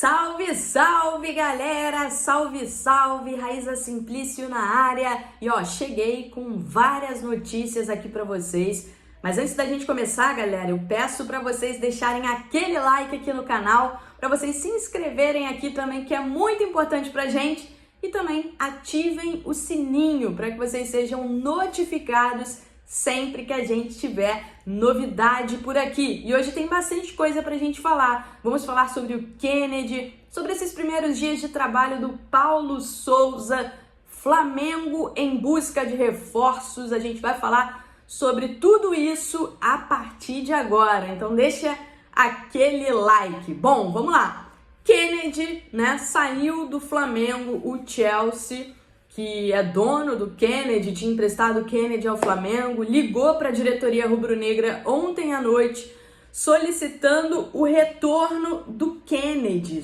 Salve, salve, galera! Salve, salve! Raíza Simplício na área. E ó, cheguei com várias notícias aqui pra vocês. Mas antes da gente começar, galera, eu peço pra vocês deixarem aquele like aqui no canal, pra vocês se inscreverem aqui também, que é muito importante pra gente. E também ativem o sininho para que vocês sejam notificados sempre que a gente tiver novidade por aqui. E hoje tem bastante coisa pra gente falar. Vamos falar sobre o Kennedy, sobre esses primeiros dias de trabalho do Paulo Sousa, Flamengo em busca de reforços. A gente vai falar sobre tudo isso a partir de agora. Então deixa aquele like. Bom, vamos lá. Kennedy, né, saiu do Flamengo, o Chelsea, que é dono do Kennedy, tinha emprestado o Kennedy ao Flamengo, ligou para a diretoria rubro-negra ontem à noite, solicitando o retorno do Kennedy,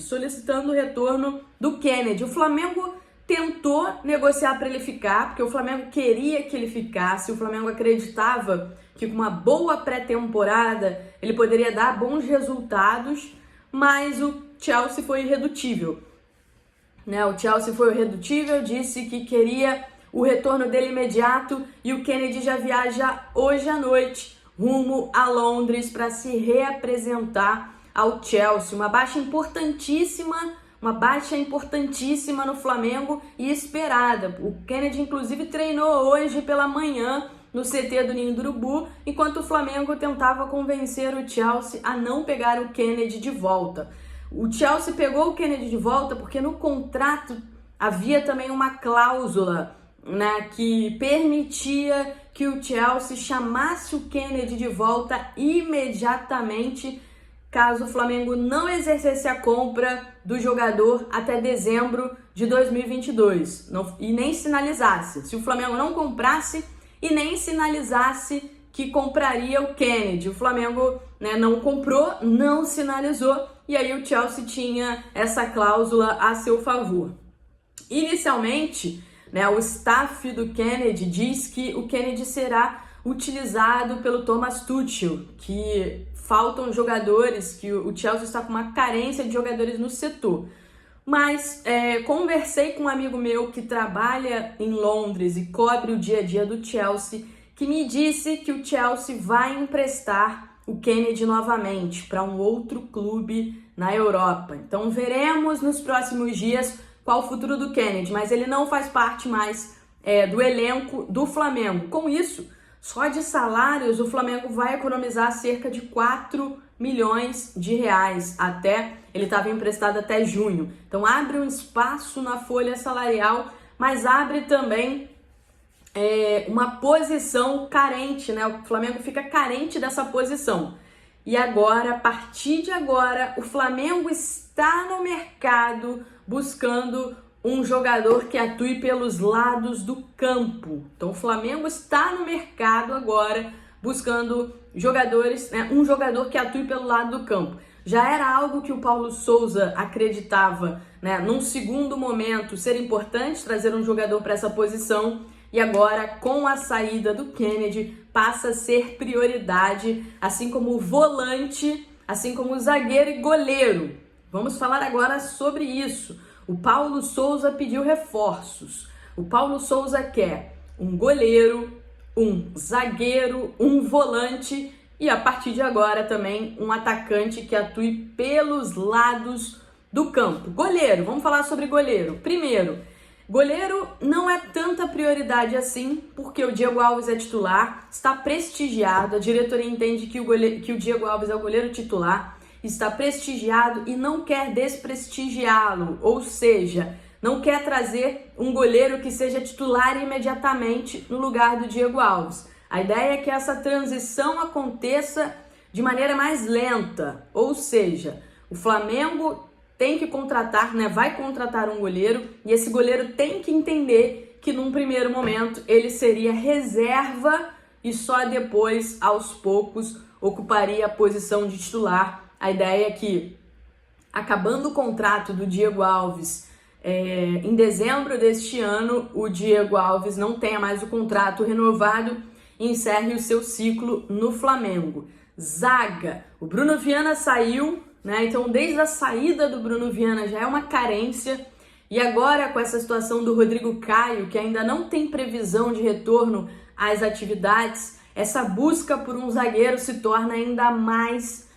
O Flamengo tentou negociar para ele ficar, porque o Flamengo queria que ele ficasse, o Flamengo acreditava que com uma boa pré-temporada ele poderia dar bons resultados, mas o Chelsea foi irredutível. O Chelsea foi irredutível, disse que queria o retorno dele imediato e o Kennedy já viaja hoje à noite rumo a Londres para se reapresentar ao Chelsea. Uma baixa importantíssima no Flamengo e esperada. O Kennedy, inclusive, treinou hoje pela manhã no CT do Ninho do Urubu, enquanto o Flamengo tentava convencer o Chelsea a não pegar o Kennedy de volta. O Chelsea pegou o Kennedy de volta porque no contrato havia também uma cláusula, né, que permitia que o Chelsea chamasse o Kennedy de volta imediatamente caso o Flamengo não exercesse a compra do jogador até dezembro de 2022 e nem sinalizasse. Se o Flamengo não comprasse e nem sinalizasse que compraria o Kennedy. O Flamengo, né, não comprou, não sinalizou, e aí o Chelsea tinha essa cláusula a seu favor. Inicialmente, né, o staff do Kennedy diz que o Kennedy será utilizado pelo Thomas Tuchel, que faltam jogadores, que o Chelsea está com uma carência de jogadores no setor. Mas conversei com um amigo meu que trabalha em Londres e cobre o dia a dia do Chelsea, que me disse que o Chelsea vai emprestar o Kennedy novamente para um outro clube na Europa. Então veremos nos próximos dias qual o futuro do Kennedy, mas ele não faz parte mais do elenco do Flamengo. Com isso, só de salários o Flamengo vai economizar cerca de 4 milhões de reais. Ele estava emprestado até junho. Então abre um espaço na folha salarial, mas abre também uma posição carente, né? O Flamengo fica carente dessa posição. E agora, a partir de agora, o Flamengo está no mercado buscando um jogador que atue pelos lados do campo. Então o Flamengo está no mercado agora buscando jogadores, né? Um jogador que atue pelo lado do campo. Já era algo que o Paulo Sousa acreditava, né, num segundo momento ser importante trazer um jogador para essa posição. E agora, com a saída do Kennedy, passa a ser prioridade, assim como o volante, assim como o zagueiro e goleiro. Vamos falar agora sobre isso. O Paulo Sousa pediu reforços. O Paulo Sousa quer um goleiro, um zagueiro, um volante e, a partir de agora, também um atacante que atue pelos lados do campo. Goleiro, vamos falar sobre goleiro. Primeiro, goleiro não é tanta prioridade assim, porque o Diego Alves é titular, está prestigiado, a diretoria entende que o Diego Alves é o goleiro titular, está prestigiado e não quer desprestigiá-lo, ou seja, não quer trazer um goleiro que seja titular imediatamente no lugar do Diego Alves. A ideia é que essa transição aconteça de maneira mais lenta, ou seja, o Flamengo tem que contratar, né? Vai contratar um goleiro e esse goleiro tem que entender que num primeiro momento ele seria reserva e só depois, aos poucos, ocuparia a posição de titular. A ideia é que, acabando o contrato do Diego Alves em dezembro deste ano, o Diego Alves não tenha mais o contrato renovado e encerre o seu ciclo no Flamengo. Zaga, o Bruno Viana saiu, né? Então, desde a saída do Bruno Viana já é uma carência. E agora, com essa situação do Rodrigo Caio, que ainda não tem previsão de retorno às atividades, essa busca por um zagueiro se torna ainda mais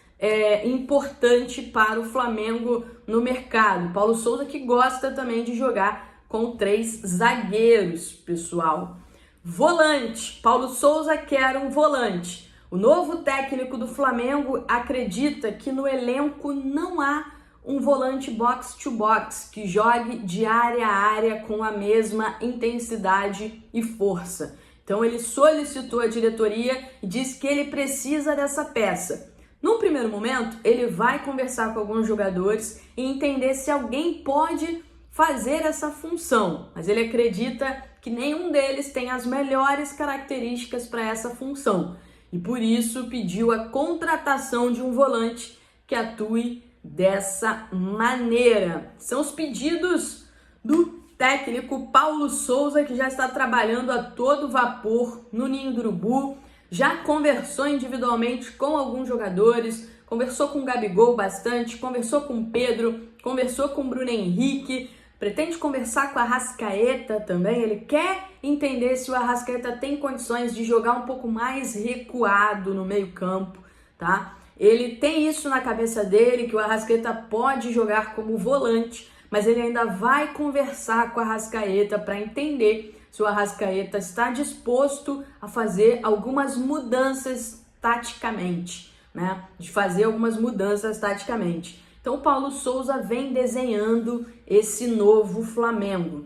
importante para o Flamengo no mercado. Paulo Souza, que gosta também de jogar com 3 zagueiros, pessoal. Volante. Paulo Souza quer um volante. O novo técnico do Flamengo acredita que no elenco não há um volante box-to-box que jogue de área a área com a mesma intensidade e força. Então ele solicitou a diretoria e disse que ele precisa dessa peça. Num primeiro momento, ele vai conversar com alguns jogadores e entender se alguém pode fazer essa função, mas ele acredita que nenhum deles tem as melhores características para essa função e por isso pediu a contratação de um volante que atue dessa maneira. São os pedidos do técnico Paulo Souza, que já está trabalhando a todo vapor no Ninho do Urubu, já conversou individualmente com alguns jogadores, conversou com o Gabigol bastante, conversou com o Pedro, conversou com o Bruno Henrique, pretende conversar com o Arrascaeta também. Ele quer entender se o Arrascaeta tem condições de jogar um pouco mais recuado no meio-campo, tá? Ele tem isso na cabeça dele, que o Arrascaeta pode jogar como volante, mas ele ainda vai conversar com o Arrascaeta para entender se o Arrascaeta está disposto a fazer algumas mudanças taticamente, né? De fazer algumas mudanças taticamente. Então o Paulo Souza vem desenhando esse novo Flamengo.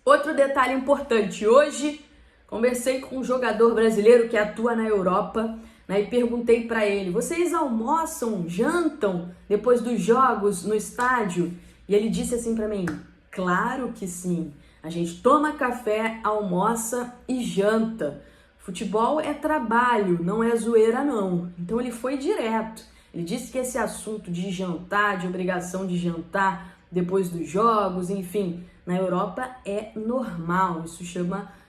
Outro detalhe importante, hoje conversei com um jogador brasileiro que atua na Europa, né, e perguntei para ele: vocês almoçam, jantam depois dos jogos no estádio? E ele disse assim para mim: claro que sim, a gente toma café, almoça e janta. Futebol é trabalho, não é zoeira não. Então ele foi direto. Ele disse que esse assunto de jantar, de obrigação de jantar depois dos jogos, enfim, na Europa é normal.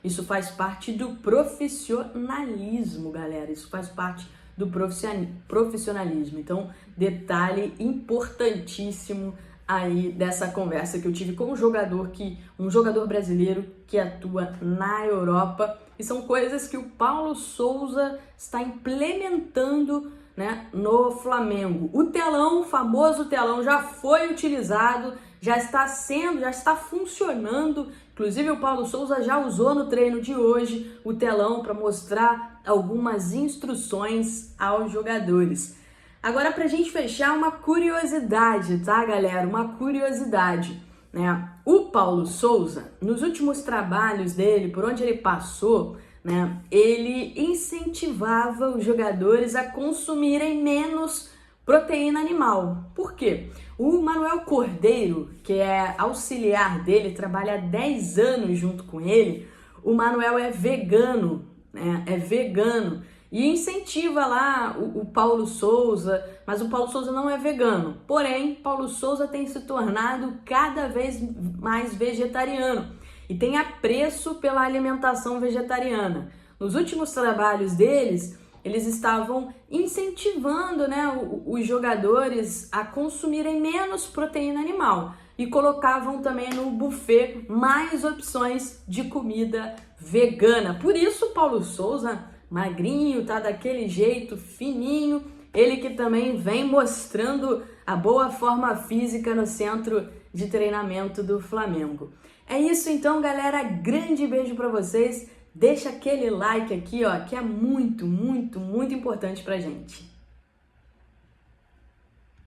Isso faz parte do profissionalismo, galera. Isso faz parte do profissionalismo. Então, detalhe importantíssimo aí dessa conversa que eu tive com um jogador brasileiro que atua na Europa. E são coisas que o Paulo Souza está implementando, né, no Flamengo. O telão, o famoso telão, já foi utilizado, já está funcionando. Inclusive o Paulo Souza já usou no treino de hoje o telão para mostrar algumas instruções aos jogadores. Agora, pra gente fechar, uma curiosidade, tá, galera? Uma curiosidade, né? O Paulo Souza, nos últimos trabalhos dele, por onde ele passou, né, ele incentivava os jogadores a consumirem menos proteína animal. Por quê? O Manuel Cordeiro, que é auxiliar dele, trabalha há 10 anos junto com ele. O Manuel é vegano, né? É vegano. E incentiva lá o Paulo Souza, mas o Paulo Souza não é vegano. Porém, Paulo Souza tem se tornado cada vez mais vegetariano e tem apreço pela alimentação vegetariana. Nos últimos trabalhos deles, eles estavam incentivando, né, os jogadores a consumirem menos proteína animal e colocavam também no buffet mais opções de comida vegana. Por isso, Paulo Souza, magrinho, tá daquele jeito, fininho, ele que também vem mostrando a boa forma física no centro de treinamento do Flamengo. É isso então, galera, grande beijo pra vocês, deixa aquele like aqui, ó, que é muito, muito, muito importante pra gente.